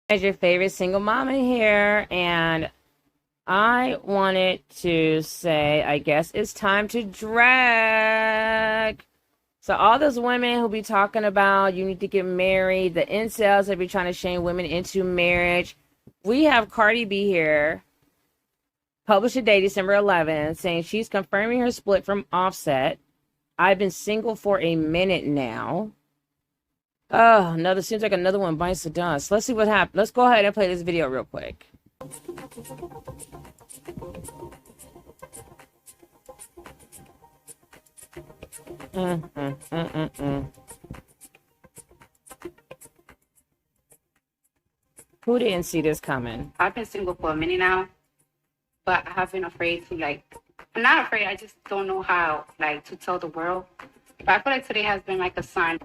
As your favorite single mama here, and I wanted to say, I guess it's time to drag. So all those women who be talking about you need to get married, the incels that be trying to shame women into marriage. We have Cardi B here, published today, December 11th, saying she's confirming her split from OffSet. I've been single for a minute now. Oh, another seems like another one bites the dust. Let's see what happens. Let's go ahead and play this video real quick. Who didn't see this coming? I've been single for a minute now, but I have been afraid to I'm not afraid. I just don't know how to tell the world. But I feel like today has been like a sign.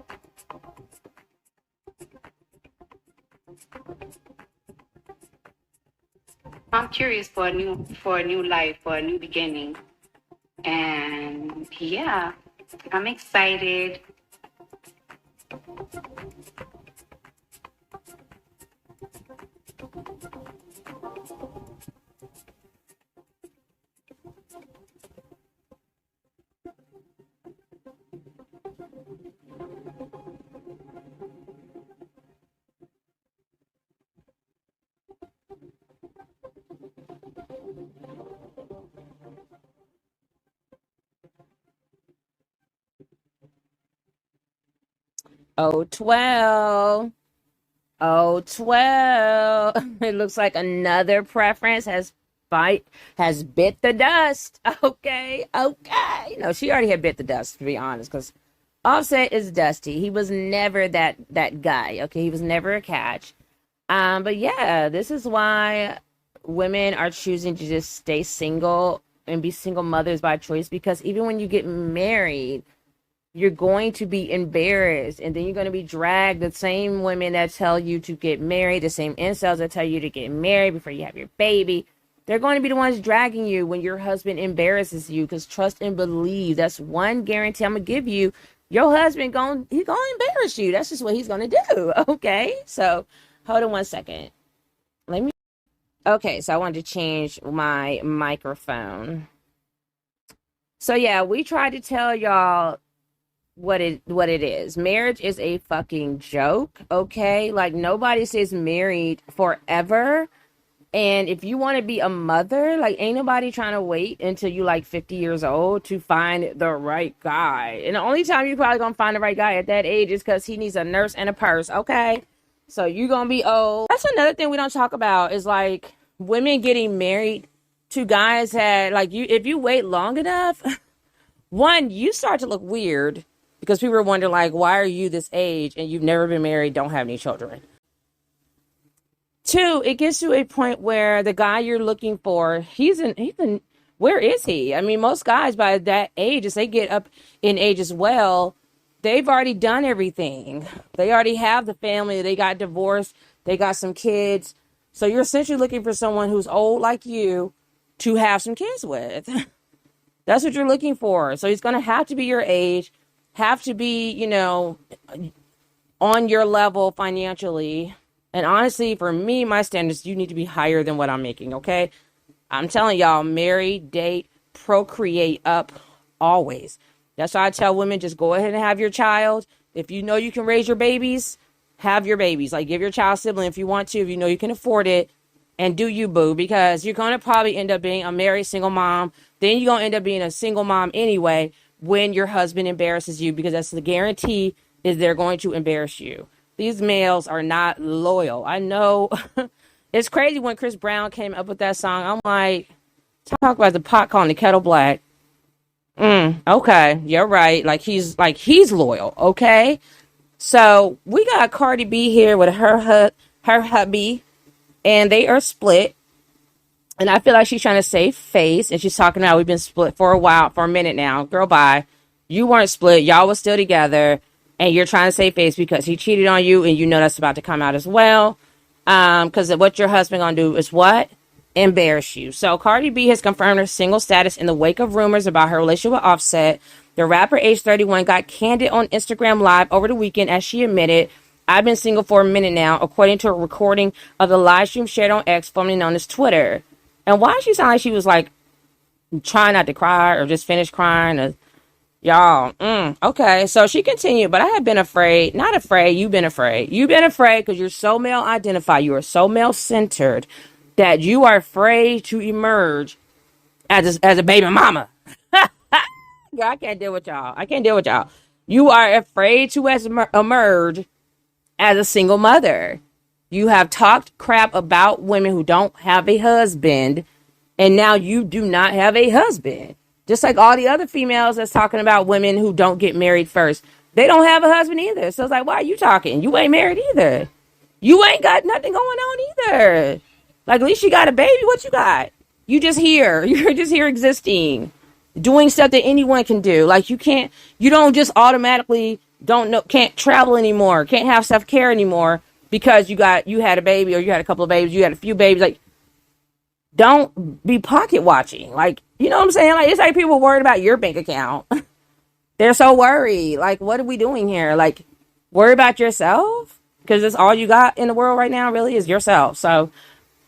I'm curious for a new life, for a new beginning, and yeah, I'm excited. Oh, 12. Oh, 12. It looks like another preference has bit the dust. Okay, okay. No, she already had bit the dust, to be honest, because Offset is dusty. He was never that guy. Okay, he was never a catch. But yeah, this is why women are choosing to just stay single and be single mothers by choice, because even when you get married, you're going to be embarrassed, and then you're going to be dragged. The same women that tell you to get married, the same incels that tell you to get married before you have your baby, they're going to be the ones dragging you when your husband embarrasses you. Because trust and believe, that's one guarantee I'm gonna give you. Your husband he's gonna embarrass you. That's just what he's gonna do. Okay, so hold on one second. Let me. Okay, so I wanted to change my microphone. So yeah, we tried to tell y'all what it is. Marriage is a fucking joke, okay? Like, nobody stays married forever. And if you want to be a mother, like, ain't nobody trying to wait until you like 50 years old to find the right guy. And the only time you probably gonna find the right guy at that age is because he needs a nurse and a purse, okay? So you're gonna be old. That's another thing we don't talk about, is like women getting married to guys that, like, you, if you wait long enough, one, you start to look weird, because people are wondering, like, why are you this age and you've never been married, don't have any children? Two, it gets to a point where the guy you're looking for, where is he? I mean, most guys by that age, as they get up in age as well, they've already done everything. They already have the family. They got divorced. They got some kids. So you're essentially looking for someone who's old like you to have some kids with. That's what you're looking for. So he's going to have to be your age, have to be, on your level financially. And honestly, for me, my standards, you need to be higher than what I'm making, okay? I'm telling y'all, marry, date, procreate up always. That's why I tell women, just go ahead and have your child. If you know you can raise your babies, have your babies. Like, give your child a sibling if you want to, if you know you can afford it. And do you, boo, because you're going to probably end up being a married single mom. Then you're going to end up being a single mom anyway when your husband embarrasses you, because that's the guarantee, is they're going to embarrass you. These males are not loyal. I know. It's crazy when Chris Brown came up with that song. I'm like, talk about the pot calling the kettle black. Okay, you're right. Like he's loyal. Okay, so we got Cardi B here with her hubby, and they are split. And I feel like she's trying to save face, and she's talking about, we've been split for a minute now. Girl, bye. You weren't split. Y'all was still together, and you're trying to save face because he cheated on you, and you know that's about to come out as well. Because what your husband gonna do is what? Embarrass you. So Cardi B has confirmed her single status in the wake of rumors about her relationship with Offset. The rapper, age 31, got candid on Instagram Live over the weekend as she admitted, I've been single for a minute now, according to a recording of the live stream shared on X, formerly known as Twitter. And why she sound like she was like trying not to cry or just finished crying? Or, y'all, okay. So she continued, but I have been afraid, not afraid, you've been afraid. You've been afraid because you're so male identified, you are so male centered that you are afraid to emerge as a baby mama. Girl, I can't deal with y'all. I can't deal with y'all. You are afraid to emerge as a single mother. You have talked crap about women who don't have a husband, and now you do not have a husband. Just like all the other females that's talking about women who don't get married first. They don't have a husband either. So it's like, why are you talking? You ain't married either. You ain't got nothing going on either. Like, at least you got a baby. What you got? You just here. You're just here existing. Doing stuff that anyone can do. Like, you don't just automatically can't travel anymore. Can't have self-care anymore because you had a baby or you had a couple of babies. You had a few babies. Like, don't be pocket watching. Like, you know what I'm saying? Like, it's like people worried about your bank account. They're so worried. Like, what are we doing here? Like, worry about yourself? Because that's all you got in the world right now, really, is yourself. So,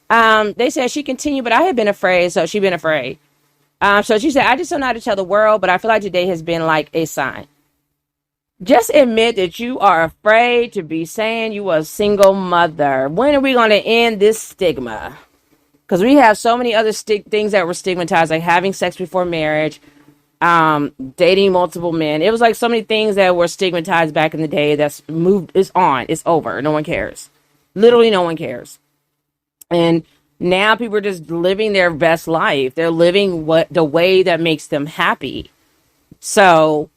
they said she continued, but I had been afraid, so she been afraid. So she said, I just don't know how to tell the world, but I feel like today has been like a sign. Just admit that you are afraid to be saying you are a single mother. When are we going to end this stigma? Because we have so many other things that were stigmatized, like having sex before marriage, dating multiple men. It was like so many things that were stigmatized back in the day that's moved. It's on. It's over. No one cares. Literally no one cares. And now people are just living their best life. They're living the way that makes them happy. So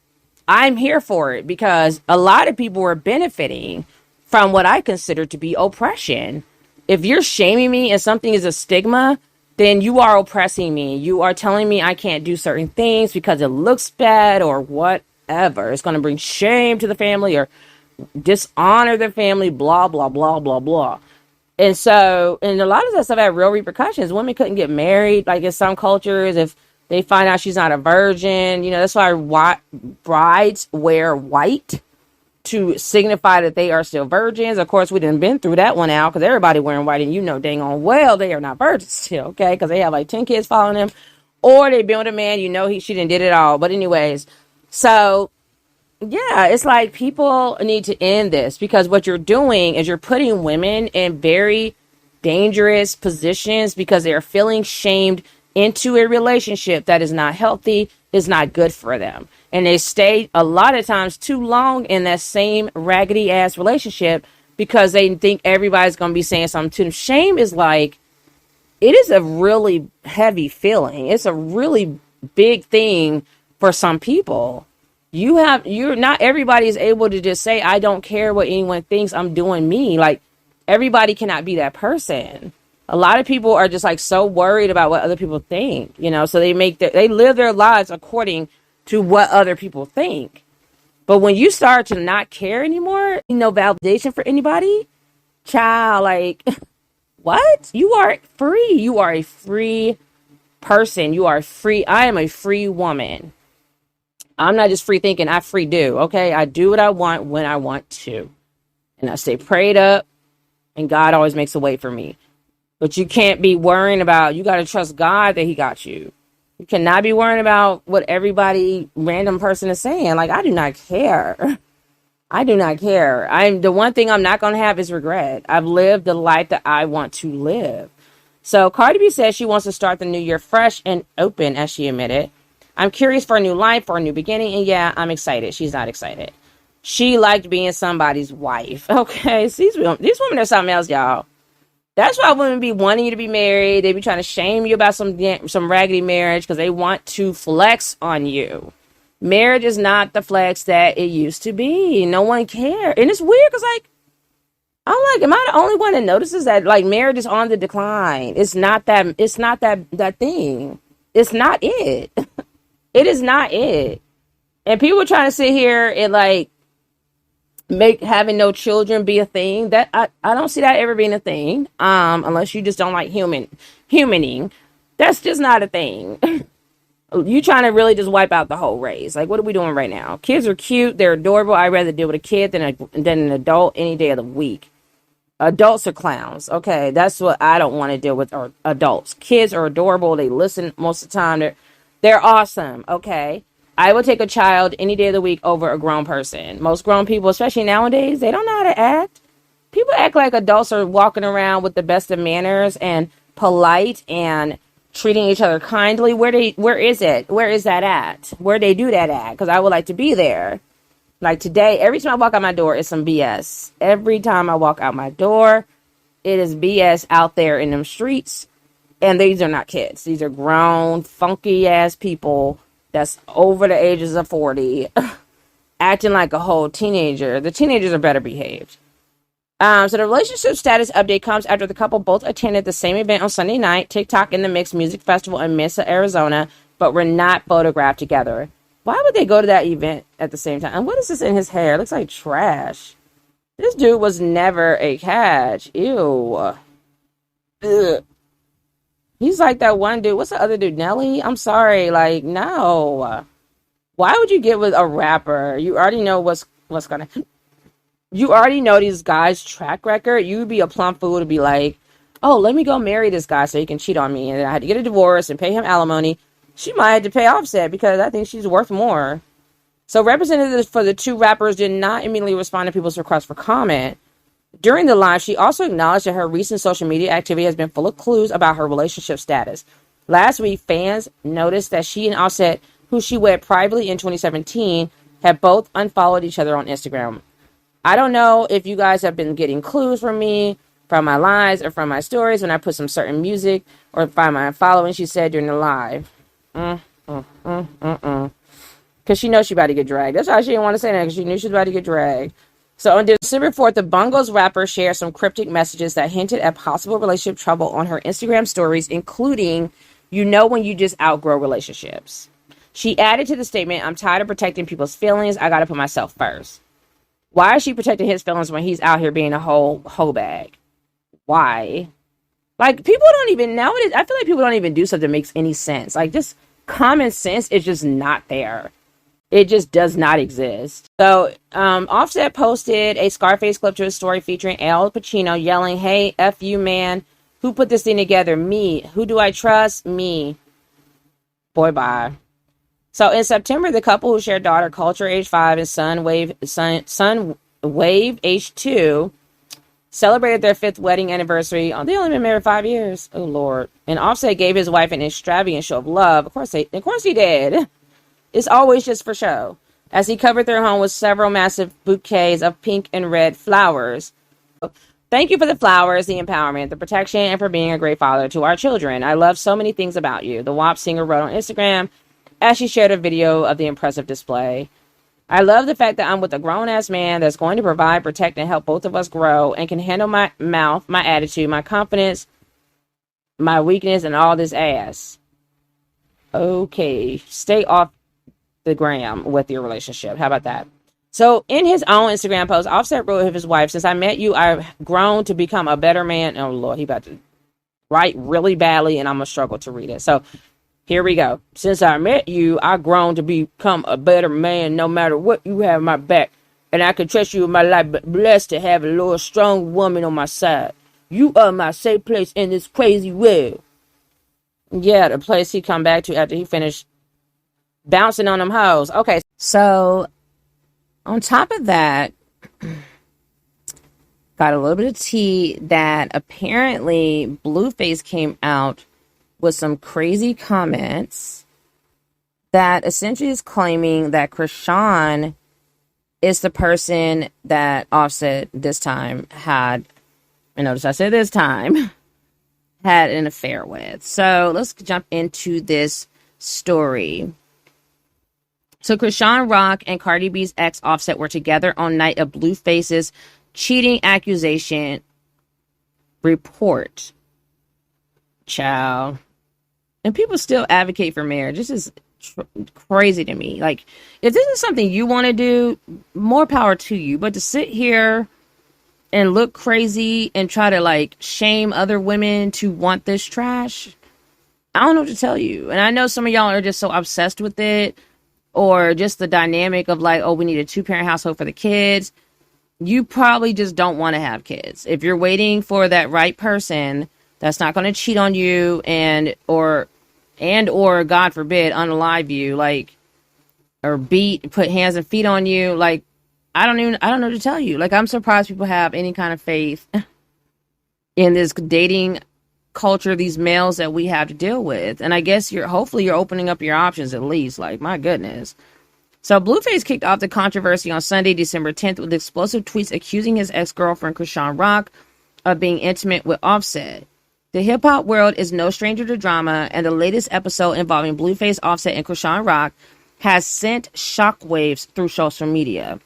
I'm here for it because a lot of people are benefiting from what I consider to be oppression. If you're shaming me and something is a stigma, then you are oppressing me. You are telling me I can't do certain things because it looks bad or whatever. It's going to bring shame to the family or dishonor the family, blah, blah, blah, blah, blah. And so, and a lot of that stuff had real repercussions. Women couldn't get married, like in some cultures, if they find out she's not a virgin. You know, that's why brides wear white to signify that they are still virgins. Of course, we done been through that one out because everybody wearing white, and you know dang on well they are not virgins still, okay? Because they have like 10 kids following them, or they been with a man, you know she done did it all. But anyways, so yeah, it's like people need to end this because what you're doing is you're putting women in very dangerous positions because they are feeling shamed into a relationship that is not healthy, is not good for them. And they stay a lot of times too long in that same raggedy ass relationship because they think everybody's going to be saying something to them. Shame is like, it is a really heavy feeling. It's a really big thing for some people. You're not everybody is able to just say, I don't care what anyone thinks, I'm doing me. Like, everybody cannot be that person. A lot of people are just like so worried about what other people think, you know, so they live their lives according to what other people think. But when you start to not care anymore, no validation for anybody, child, like, what? You are free. You are a free person. You are free. I am a free woman. I'm not just free thinking, I free do, okay? I do what I want when I want to. And I stay prayed up, and God always makes a way for me. But you can't be worrying about, you got to trust God that he got you. You cannot be worrying about what everybody, random person is saying. Like, I do not care. I do not care. The one thing I'm not going to have is regret. I've lived the life that I want to live. So Cardi B says she wants to start the new year fresh and open, as she admitted. I'm curious for a new life, for a new beginning, and yeah, I'm excited. She's not excited. She liked being somebody's wife. Okay, so these women are something else, y'all. That's why women be wanting you to be married. They be trying to shame you about some raggedy marriage because they want to flex on you. Marriage is not the flex that it used to be. No one cares. And it's weird because, like, I'm like, am I the only one that notices that, like, marriage is on the decline? It's not that thing. It's not it. It is not it. And people trying to sit here and like make having no children be a thing. That I don't see that ever being a thing. Unless you just don't like humaning. That's just not a thing. You trying to really just wipe out the whole race. Like, what are we doing right now? Kids are cute. They're adorable. I'd rather deal with a kid than an adult any day of the week. Adults are clowns. Okay, that's what I don't want to deal with, or adults. Kids are adorable. They listen most of the time. They're awesome. Okay. I will take a child any day of the week over a grown person. Most grown people, especially nowadays, they don't know how to act. People act like adults are walking around with the best of manners and polite and treating each other kindly. Where is it? Where is that at? Where they do that at? Because I would like to be there. Like today, every time I walk out my door, it's some BS. Every time I walk out my door, it is BS out there in them streets. And these are not kids. These are grown, funky ass people that's over the ages of 40, acting like a whole teenager. The teenagers are better behaved. So the relationship status update comes after the couple both attended the same event on Sunday night, TikTok in the Mix Music Festival in Mesa, Arizona, but were not photographed together. Why would they go to that event at the same time? And what is this in his hair? It looks like trash. This dude was never a catch. Ew. Ugh. He's like that one dude. What's the other dude? Nelly? I'm sorry. Like, no. Why would you get with a rapper? You already know what's gonna. You already know these guys' track record. You would be a plumb fool to be like, oh, let me go marry this guy so he can cheat on me. And I had to get a divorce and pay him alimony. She might have to pay OffSet because I think she's worth more. So representatives for the two rappers did not immediately respond to people's requests for comment. During the live, she also acknowledged that her recent social media activity has been full of clues about her relationship status. Last week, fans noticed that she and OffSet, who she wed privately in 2017, have both unfollowed each other on Instagram. I don't know if you guys have been getting clues from me, from my lives, or from my stories when I put some certain music or find my following, she said during the live. Because she knows she's about to get dragged. That's why she didn't want to say that, because she knew she was about to get dragged. So on December 4th, the Bungles rapper shared some cryptic messages that hinted at possible relationship trouble on her Instagram stories, including, you know when you just outgrow relationships. She added to the statement, I'm tired of protecting people's feelings. I got to put myself first. Why is she protecting his feelings when he's out here being a whole bag? Why? Like, people don't even, nowadays, I feel like people don't even do something that makes any sense. Like, just common sense is just not there. It just does not exist. So, OffSet posted a Scarface clip to his story featuring Al Pacino yelling, hey, F you, man. Who put this thing together? Me. Who do I trust? Me. Boy, bye. So, in September, the couple who share daughter Culture, age 5, and son Wave, age 2, celebrated their 5th wedding anniversary. Oh, they only been married 5 years. Oh, Lord. And OffSet gave his wife an extravagant show of love. Of course he did. It's always just for show, as he covered their home with several massive bouquets of pink and red flowers. Thank you for the flowers, the empowerment, the protection, and for being a great father to our children. I love so many things about you, the WAP singer wrote on Instagram as she shared a video of the impressive display. I love the fact that I'm with a grown-ass man that's going to provide, protect, and help both of us grow and can handle my mouth, my attitude, my confidence, my weakness, and all this ass. Okay, stay off the gram with your relationship. How about that? So in his own Instagram post, OffSet wrote of his wife, since I met you, I've grown to become a better man. Oh, Lord, he about to write really badly, and I'm going to struggle to read it. So here we go. Since I met you, I've grown to become a better man no matter what. You have my back, and I can trust you with my life, but blessed to have a little strong woman on my side. You are my safe place in this crazy world. Yeah, the place he come back to after he finished bouncing on them hoes. Okay, so on top of that, got a little bit of tea that apparently Blueface came out with some crazy comments that essentially is claiming that Chrisean is the person that OffSet this time had, and notice I said this time, had an affair with. So let's jump into this story. So Chrisean Rock and Cardi B's ex OffSet were together on night of Blueface's cheating accusation report. Child. And people still advocate for marriage. This is crazy to me. Like, if this is something you want to do, more power to you. But to sit here and look crazy and try to, like, shame other women to want this trash, I don't know what to tell you. And I know some of y'all are just so obsessed with it, or just the dynamic of like, oh, we need a 2-parent household for the kids. You probably just don't want to have kids. If you're waiting for that right person that's not going to cheat on you or God forbid unalive you, like, or put hands and feet on you, like, I don't know what to tell you. Like, I'm surprised people have any kind of faith in this dating culture, these males that we have to deal with. And I guess hopefully you're opening up your options at least. Like, my goodness. So Blueface kicked off the controversy on Sunday, December 10th, with explosive tweets accusing his ex-girlfriend, Chrisean Rock, of being intimate with OffSet. The hip-hop world is no stranger to drama, and the latest episode involving Blueface, OffSet, and Chrisean Rock has sent shockwaves through social media.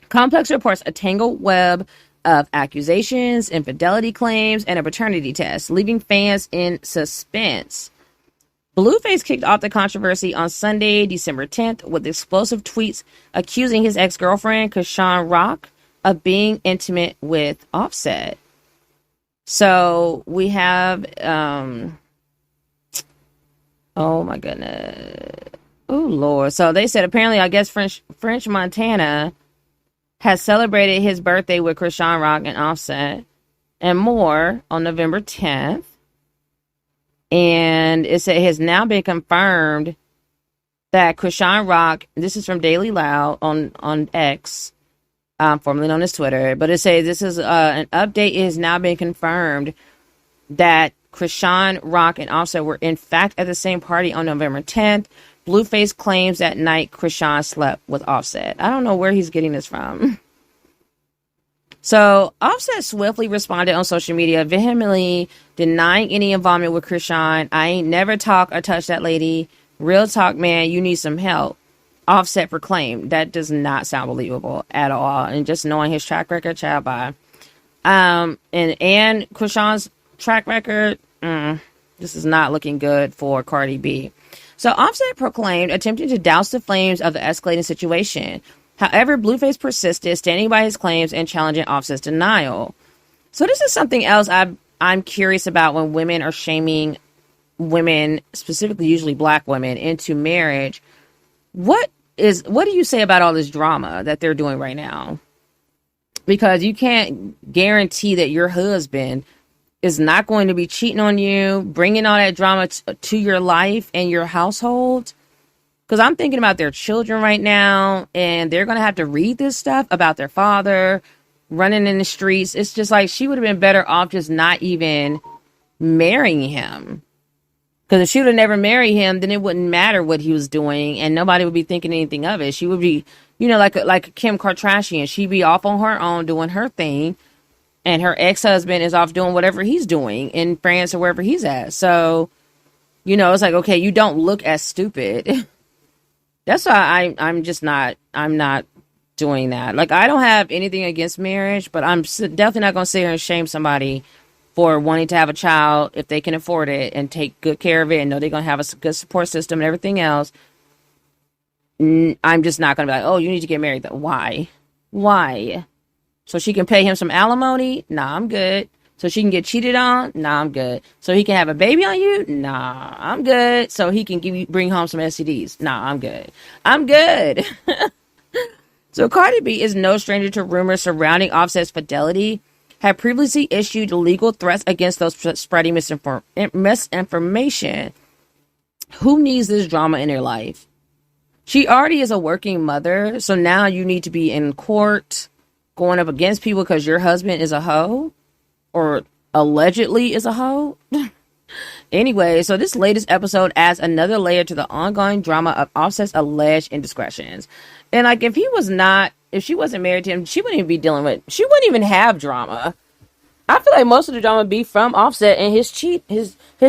Complex reports a tangled web of accusations, infidelity claims, and a paternity test, leaving fans in suspense. Blueface kicked off the controversy on Sunday, December 10th, with explosive tweets accusing his ex-girlfriend, Chrisean Rock, of being intimate with OffSet. So we have, oh my goodness. Oh Lord. So they said apparently, I guess French Montana has celebrated his birthday with Chrisean Rock and OffSet and more on November 10th. And it has now been confirmed that Chrisean Rock, this is from Daily Loud on X, formerly known as Twitter, but it says this is an update. It has now been confirmed that Chrisean Rock and OffSet were in fact at the same party on November 10th. Blueface claims that night Chrisean slept with OffSet. I don't know where he's getting this from. So OffSet swiftly responded on social media, vehemently denying any involvement with Chrisean. I ain't never talk or touch that lady. Real talk, man, you need some help. OffSet proclaimed. That does not sound believable at all. And just knowing his track record, child bye. And Chrisean's track record, this is not looking good for Cardi B. So OffSet proclaimed, attempting to douse the flames of the escalating situation. However, Blueface persisted, standing by his claims and challenging OffSet's denial. So this is something else I'm curious about when women are shaming women, specifically usually black women, into marriage. What do you say about all this drama that they're doing right now? Because you can't guarantee that your husband is not going to be cheating on you, bringing all that drama to your life and your household. Because I'm thinking about their children right now, and they're going to have to read this stuff about their father running in the streets. It's just like she would have been better off just not even marrying him. Because if she would have never married him, then it wouldn't matter what he was doing, and nobody would be thinking anything of it. She would be, like Kim Kardashian. She'd be off on her own doing her thing, and her ex-husband is off doing whatever he's doing in France or wherever he's at. So, it's like, okay, you don't look as stupid. That's why I'm not doing that. Like, I don't have anything against marriage, but I'm definitely not going to sit here and shame somebody for wanting to have a child if they can afford it and take good care of it and know they're going to have a good support system and everything else. I'm just not going to be like, oh, you need to get married. Why? So she can pay him some alimony? Nah, I'm good. So she can get cheated on? Nah, I'm good. So he can have a baby on you? Nah, I'm good. So he can bring home some STDs? Nah, I'm good. I'm good. So Cardi B is no stranger to rumors surrounding OffSet's fidelity, had previously issued legal threats against those spreading misinformation. Who needs this drama in their life? She already is a working mother, so now you need to be in court going up against people because your husband is a hoe? Or allegedly is a hoe. Anyway, so this latest episode adds another layer to the ongoing drama of OffSet's alleged indiscretions. And like, if she wasn't married to him, she wouldn't even have drama. I feel like most of the drama would be from OffSet and his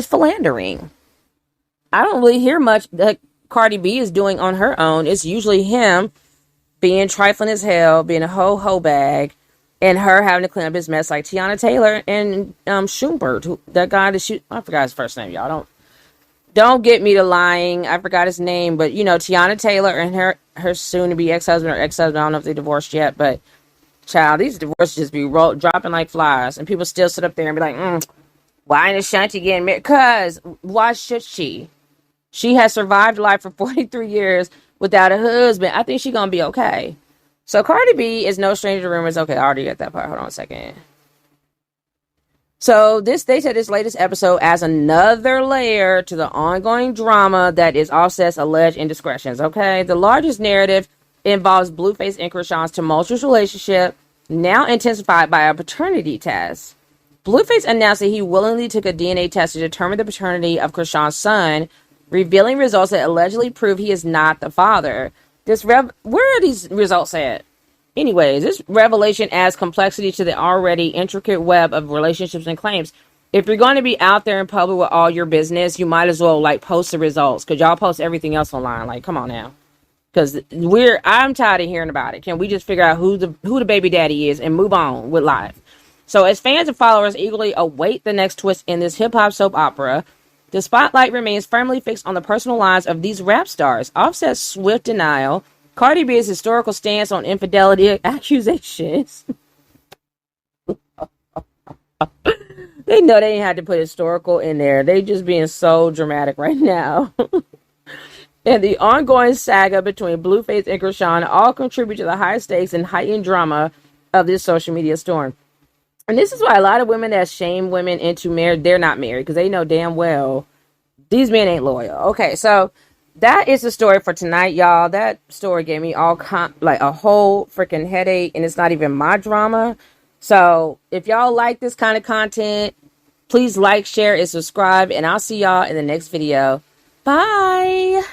philandering. I don't really hear much that Cardi B is doing on her own. It's usually him being trifling as hell, being a hoe bag, and her having to clean up his mess, like Tiana Taylor and Schumbert, that guy that I forgot his first name, y'all. Don't get me to lying. I forgot his name, but Tiana Taylor and her soon-to-be ex-husband or ex-husband. I don't know if they divorced yet, but child, these divorces just be dropping like flies, and people still sit up there and be like, Why ain't Ashanti getting married? Because why should she? She has survived life for 43 years without a husband. I think she's going to be okay. So Cardi B is no stranger to rumors. Okay, I already got that part. Hold on a second. So they said this latest episode adds another layer to the ongoing drama that is Offset's alleged indiscretions. Okay, the largest narrative involves Blueface and Chrisean's tumultuous relationship, now intensified by a paternity test. Blueface announced that he willingly took a DNA test to determine the paternity of Chrisean's son, revealing results that allegedly prove he is not the father. Where are these results at? Anyways, this revelation adds complexity to the already intricate web of relationships and claims. If you're going to be out there in public with all your business, you might as well like post the results, because y'all post everything else online. Like, come on now, because I'm tired of hearing about it. Can we just figure out who the baby daddy is and move on with life? So, as fans and followers eagerly await the next twist in this hip hop soap opera, the spotlight remains firmly fixed on the personal lives of these rap stars. Offset's swift denial, Cardi B's historical stance on infidelity accusations. They know they ain't had to put historical in there. They just being so dramatic right now. And the ongoing saga between Blueface and Chrisean all contribute to the high stakes and heightened drama of this social media storm. And this is why a lot of women that shame women into marriage, they're not married, because they know damn well these men ain't loyal. Okay, so that is the story for tonight, y'all. That story gave me like a whole freaking headache, and it's not even my drama. So if y'all like this kind of content, please like, share, and subscribe, and I'll see y'all in the next video. Bye.